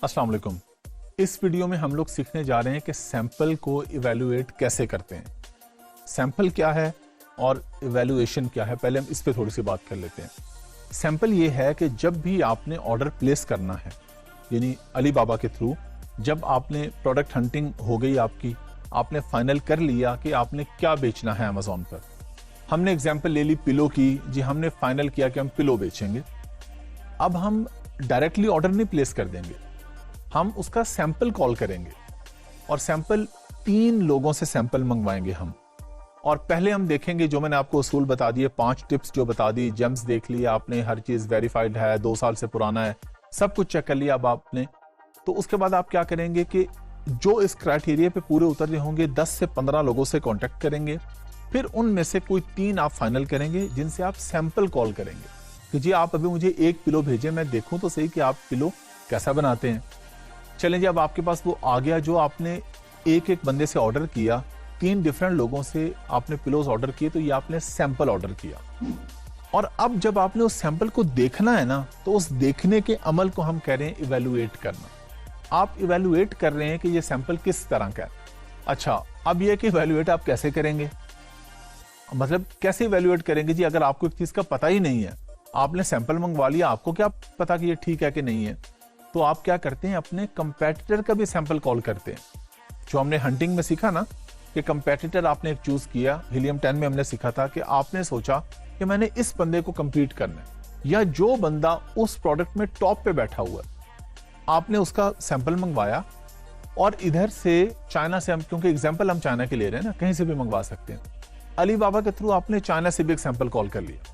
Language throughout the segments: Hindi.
अस्सलाम वालेकुम। इस वीडियो में हम लोग सीखने जा रहे हैं कि सैंपल को इवैल्यूएट कैसे करते हैं। सैंपल क्या है और इवैल्यूएशन क्या है, पहले हम इस पे थोड़ी सी बात कर लेते हैं। सैंपल ये है कि जब भी आपने ऑर्डर प्लेस करना है, यानी अली बाबा के थ्रू जब आपने प्रोडक्ट हंटिंग हो गई आपकी, आपने फाइनल कर लिया कि आपने क्या बेचना है अमेजोन पर। हमने एग्जाम्पल ले ली पिलो की, जी हमने फाइनल किया कि हम पिलो बेचेंगे। अब हम डायरेक्टली ऑर्डर नहीं प्लेस कर देंगे, हम उसका सैंपल कॉल करेंगे और सैंपल 3 लोगों से सैंपल मंगवाएंगे हम। और पहले हम देखेंगे, जो मैंने आपको उसूल बता दिए, 5 टिप्स जो बता दी, जेम्स देख लिया आपने, हर चीज वेरीफाइड है, 2 साल से पुराना है, सब कुछ चेक कर लिया अब आपने। तो उसके बाद आप क्या करेंगे कि जो इस क्राइटेरिया पे पूरे उतर रहे होंगे 10 से 15 लोगों से कांटेक्ट करेंगे। फिर उनमें से कोई 3 आप फाइनल करेंगे जिनसे आप सैंपल कॉल करेंगे कि जी आप अभी मुझे 1 पिलो भेजें, मैं देखूं तो सही कि आप पिलो कैसा बनाते हैं। चलें जी, अब आपके पास वो आ गया जो आपने एक बंदे से ऑर्डर किया, 3 डिफरेंट लोगों से आपने पिलोज ऑर्डर किए, तो ये आपने सैंपल ऑर्डर किया। और अब जब आपने उस सैंपल को देखना है ना, तो उस देखने के अमल को हम कह रहे हैं इवैल्यूएट करना। आप इवैल्यूएट कर रहे हैं कि ये सैंपल किस तरह का है। अच्छा, अब ये कि इवैल्यूएट आप कैसे करेंगे, मतलब कैसे इवैल्यूएट करेंगे जी, अगर आपको एक चीज का पता ही नहीं है, आपने सैंपल मंगवा लिया, आपको क्या पता कि ये ठीक है कि नहीं है। तो आप क्या करते हैं, अपने कंपेटिटर का भी सैंपल कॉल करते हैं। जो हमने हंटिंग में सीखा ना कि कंपेटिटर आपने एक चूज किया, हीलियम 10 में हमने सीखा था कि आपने सोचा कि मैंने इस बंदे को कंपीट करना है, या जो बंदा उस प्रोडक्ट में टॉप पे बैठा हुआ है, आपने उसका सैंपल मंगवाया। और इधर से चाइना से हम, क्योंकि एग्जाम्पल हम चाइना के ले रहे हैं ना, कहीं से भी मंगवा सकते हैं, अली बाबा के थ्रू आपने चाइना से भी एक सैंपल कॉल कर लिया।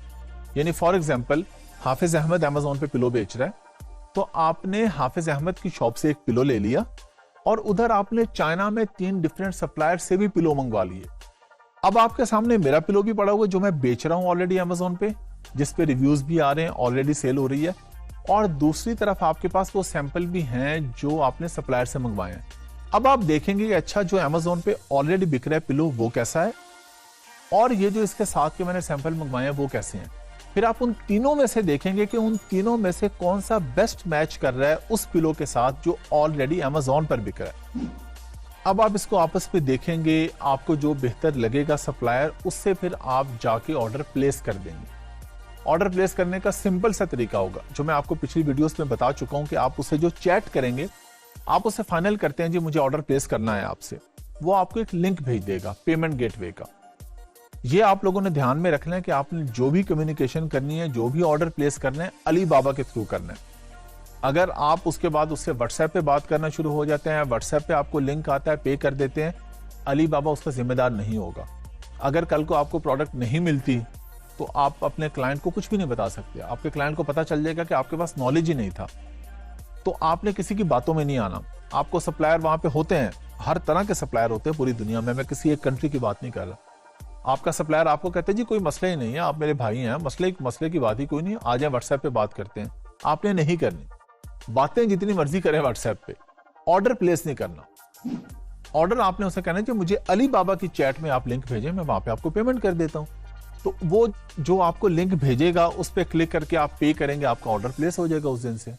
यानी for example Hafiz Ahmed Amazon पे पिलो बेच रहा है, तो आपने हाफिज अहमद की शॉप से एक पिलो ले लिया और उधर आपने चाइना में 3 डिफरेंट सप्लायर से भी पिलो मंगवा लिए। अब आपके सामने मेरा पिलो भी पड़ा हुआ है जो मैं बेच रहा हूं ऑलरेडी अमेजोन पे, जिस पे रिव्यूज भी आ रहे हैं, ऑलरेडी सेल हो रही है। और दूसरी तरफ आपके पास वो सैंपल भी हैं जो आपने सप्लायर से मंगवाए हैं। अब आप देखेंगे कि अच्छा, जो अमेजोन पे ऑलरेडी बिक रहा है पिलो वो कैसा है, और ये जो इसके साथ के मैंने सैंपल मंगवाए हैं वो कैसे हैं। फिर आप उन तीनों में से देखेंगे कि उन तीनों में से कौन सा बेस्ट मैच कर रहा है उस पिलो के साथ जो ऑलरेडी अमेजोन पर बिक रहा है। अब आप इसको आपस में देखेंगे, आपको जो बेहतर लगेगा सप्लायर, उससे फिर आप जाके ऑर्डर प्लेस कर देंगे। ऑर्डर प्लेस करने का सिंपल सा तरीका होगा जो मैं आपको पिछली वीडियोस में बता चुका हूं कि आप उससे जो चैट करेंगे, आप उससे फाइनल करते हैं जी मुझे ऑर्डर प्लेस करना है आपसे, वो आपको एक लिंक भेज देगा पेमेंट गेटवे का। ये आप लोगों ने ध्यान में रखना है कि आपने जो भी कम्युनिकेशन करनी है, जो भी ऑर्डर प्लेस करना है, अली बाबा के थ्रू करना है। अगर आप उसके बाद उससे व्हाट्सएप पे बात करना शुरू हो जाते हैं, व्हाट्सएप पे आपको लिंक आता है, पे कर देते हैं, अली बाबा उसका जिम्मेदार नहीं होगा। अगर कल को आपको प्रोडक्ट नहीं मिलती तो आप अपने क्लाइंट को कुछ भी नहीं बता सकते। आपके क्लाइंट को पता चल जाएगा कि आपके पास नॉलेज ही नहीं था। तो आपने किसी की बातों में नहीं आना। आपको सप्लायर वहां पे होते हैं, हर तरह के सप्लायर होते हैं पूरी दुनिया में, मैं किसी एक कंट्री की बात नहीं कर रहा। आपका सप्लायर आपको कहते हैं जी कोई मसला ही नहीं है, आप मेरे भाई हैं, मसले की बात ही कोई नहीं, आ जाए व्हाट्सएप पे बात करते हैं। आपने नहीं करनी, बातें जितनी मर्जी करें व्हाट्सएप पे, ऑर्डर प्लेस नहीं करना। ऑर्डर आपने उसे कहना है कि मुझे अली बाबा की चैट में आप लिंक भेजें, मैं वहां पे आपको पेमेंट कर देता हूं। तो वो जो आपको लिंक भेजेगा उस पर क्लिक करके आप पे करेंगे, आपका ऑर्डर प्लेस हो जाएगा उस दिन से।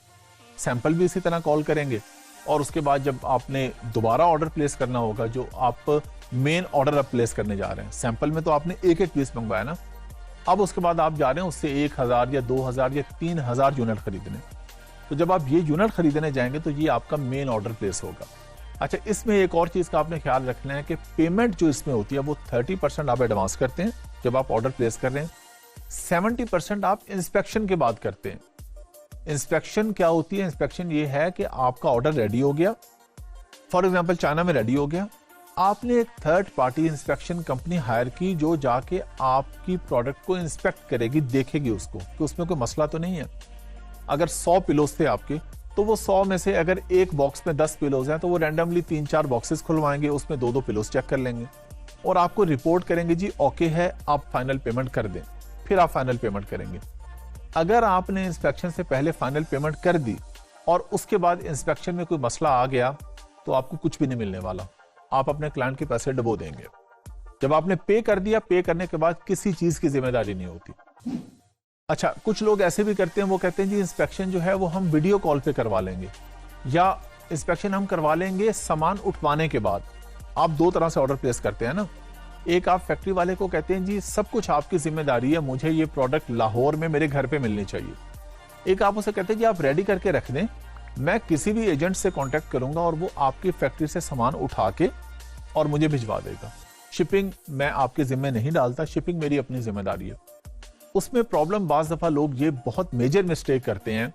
सैंपल भी इसी तरह कॉल करेंगे। और उसके बाद जब आपने दोबारा ऑर्डर प्लेस करना होगा, जो आप मेन ऑर्डर अब प्लेस करने जा रहे हैं, सैंपल में तो आपने एक पीस मंगवाया ना, अब उसके बाद आप जा रहे हैं उससे 1000 या 2000 या 3000 यूनिट खरीदने। तो जब आप ये यूनिट खरीदने जाएंगे तो ये आपका मेन ऑर्डर प्लेस होगा। अच्छा, इसमें एक और चीज का आपने ख्याल रखना है कि पेमेंट जो इसमें होती है वो 30% आप एडवांस करते हैं जब आप ऑर्डर प्लेस कर रहे हैं, 70% आप इंस्पेक्शन के बाद करते हैं। इंस्पेक्शन क्या होती है? इंस्पेक्शन ये है कि आपका ऑर्डर रेडी हो गया, फॉर एग्जांपल चाइना में रेडी हो गया, आपने एक third party inspection company hire की जो जाके आपकी प्रोडक्ट को इंस्पेक्ट करेगी, देखेगी उसको कि उसमें कोई मसला तो नहीं है। अगर 100 पिलोज थे आपके, तो वो 100 में से अगर एक बॉक्स में 10 पिलोज हैं तो वो रैंडमली 3-4 बॉक्सेस खुलवाएंगे, उसमें 2-2 पिलोज चेक कर लेंगे और आपको रिपोर्ट करेंगे जी ओके है, आप फाइनल पेमेंट कर दें। फिर आप फाइनल पेमेंट करेंगे। अगर आपने इंस्पेक्शन से पहले फाइनल पेमेंट कर दी और उसके बाद इंस्पेक्शन में कोई मसला आ गया तो आपको कुछ भी नहीं मिलने वाला, आप अपने क्लाइंट के पैसे डुबो देंगे। जब आपने पे कर दिया, पे करने के बाद किसी चीज की जिम्मेदारी नहीं होती। अच्छा, कुछ लोग ऐसे भी करते हैं, वो कहते हैं जी इंस्पेक्शन जो है वो हम वीडियो कॉल पे करवा लेंगे। या इंस्पेक्शन हम करवा लेंगे सामान उठवाने के बाद। आप दो तरह से ऑर्डर प्लेस करते हैं ना, एक आप फैक्ट्री वाले को कहते हैं जी सब कुछ आपकी जिम्मेदारी है, मुझे ये प्रोडक्ट लाहौर में मेरे घर पे मिलनी चाहिए। एक आप उसे कहते हैं जी आप रेडी करके रख दें, मैं किसी भी एजेंट से कांटेक्ट करूंगा और वो आपकी फैक्ट्री से सामान उठा के और मुझे भिजवा देगा। शिपिंग मैं आपके जिम्मे नहीं डालता, शिपिंग मेरी अपनी जिम्मेदारी है। उसमें प्रॉब्लम बाज दफा लोग ये बहुत मेजर मिस्टेक करते हैं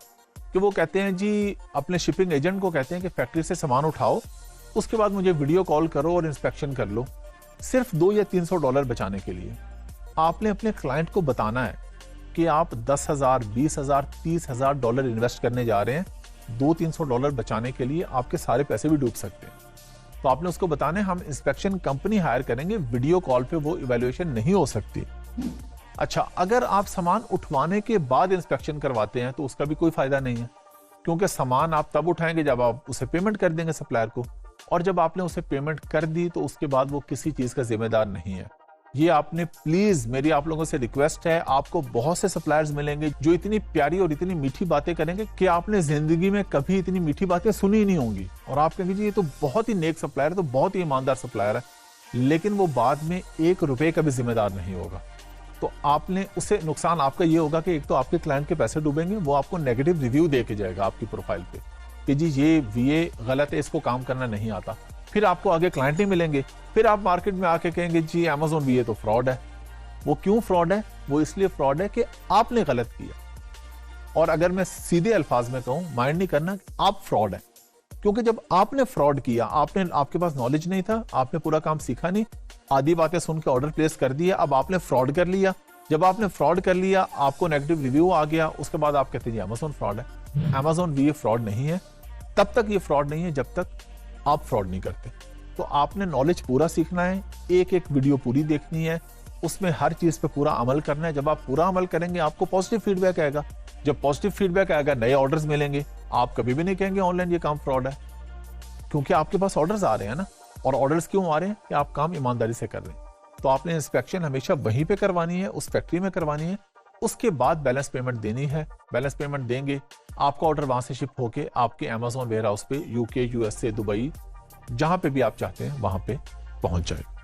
कि वो कहते हैं जी अपने शिपिंग एजेंट को कहते हैं कि फैक्ट्री से सामान उठाओ, उसके बाद मुझे वीडियो कॉल करो और इंस्पेक्शन कर लो, सिर्फ $200 या $300 बचाने के लिए। आपने अपने क्लाइंट को बताना है कि आप $10,000, $20,000, $30,000 इन्वेस्ट करने जा रहे हैं, $200-300 बचाने के लिए आपके सारे पैसे भी डूब सकते हैं। तो आपने उसको बताना है हम इंस्पेक्शन कंपनी हायर करेंगे, वीडियो कॉल पे वो इवैल्यूएशन नहीं हो सकती। अच्छा, अगर आप सामान उठवाने के बाद इंस्पेक्शन करवाते हैं तो उसका भी कोई फायदा नहीं है, क्योंकि सामान आप तब उठाएंगे जब आप उसे पेमेंट कर देंगे सप्लायर को, और जब आपने उसे पेमेंट कर दी तो उसके बाद वो किसी चीज का जिम्मेदार नहीं है। ये आपने प्लीज, मेरी आप लोगों से रिक्वेस्ट है, आपको बहुत से सप्लायर्स मिलेंगे जो इतनी प्यारी और इतनी मीठी बातें करेंगे कि आपने जिंदगी में कभी इतनी मीठी बातें सुनी ही नहीं होंगी, और आप कहेंगे जी ये तो बहुत ही नेक सप्लायर है, तो बहुत ही ईमानदार सप्लायर है, लेकिन वो बाद में ₹1 का भी जिम्मेदार नहीं होगा। तो आपने उससे नुकसान आपका ये होगा कि एक तो आपके क्लाइंट के पैसे डूबेंगे, वो आपको नेगेटिव रिव्यू दे के जाएगा आपकी प्रोफाइल पे कि जी ये वीए गलत है, इसको काम करना नहीं आता। फिर आपको आगे क्लाइंट नहीं मिलेंगे, फिर आप मार्केट में आके कहेंगे जी अमेज़न वीए तो फ्रॉड है। वो क्यों फ्रॉड है? वो इसलिए फ्रॉड है कि आपने गलत किया। और अगर मैं सीधे अल्फाज में कहूं, माइंड नहीं करना, आप फ्रॉड है, क्योंकि जब आपने फ्रॉड किया, आपके पास नॉलेज नहीं था, आपने पूरा काम सीखा नहीं, आधी बातें सुन के ऑर्डर प्लेस कर दिया, अब आपने फ्रॉड कर लिया। जब आपने फ्रॉड कर लिया, आपको नेगेटिव रिव्यू आ गया, उसके बाद आप कहते हैं जी अमेज़न फ्रॉड है। अमेज़न वीए फ्रॉड नहीं है, तब तक ये फ्रॉड नहीं है जब तक आप फ्रॉड नहीं करते। तो आपने नॉलेज पूरा सीखना है, एक एक वीडियो पूरी देखनी है, उसमें हर चीज पे पूरा अमल करना है। जब आप पूरा अमल करेंगे आपको पॉजिटिव फीडबैक आएगा, जब पॉजिटिव फीडबैक आएगा नए ऑर्डर्स मिलेंगे, आप कभी भी नहीं कहेंगे ऑनलाइन ये काम फ्रॉड है, क्योंकि आपके पास ऑर्डर्स आ रहे हैं ना। और ऑर्डर्स क्यों आ रहे हैं? कि आप काम ईमानदारी से कर रहे हैं। तो आपने इंस्पेक्शन हमेशा वहीं पे करवानी है, उस फैक्ट्री में करवानी है, उसके बाद बैलेंस पेमेंट देनी है। बैलेंस पेमेंट देंगे, आपका ऑर्डर वहां से शिप होके आपके अमेज़न वेयर हाउस पे, यूके, यूएसए, दुबई, जहां पे भी आप चाहते हैं वहां पे पहुंच जाएगा।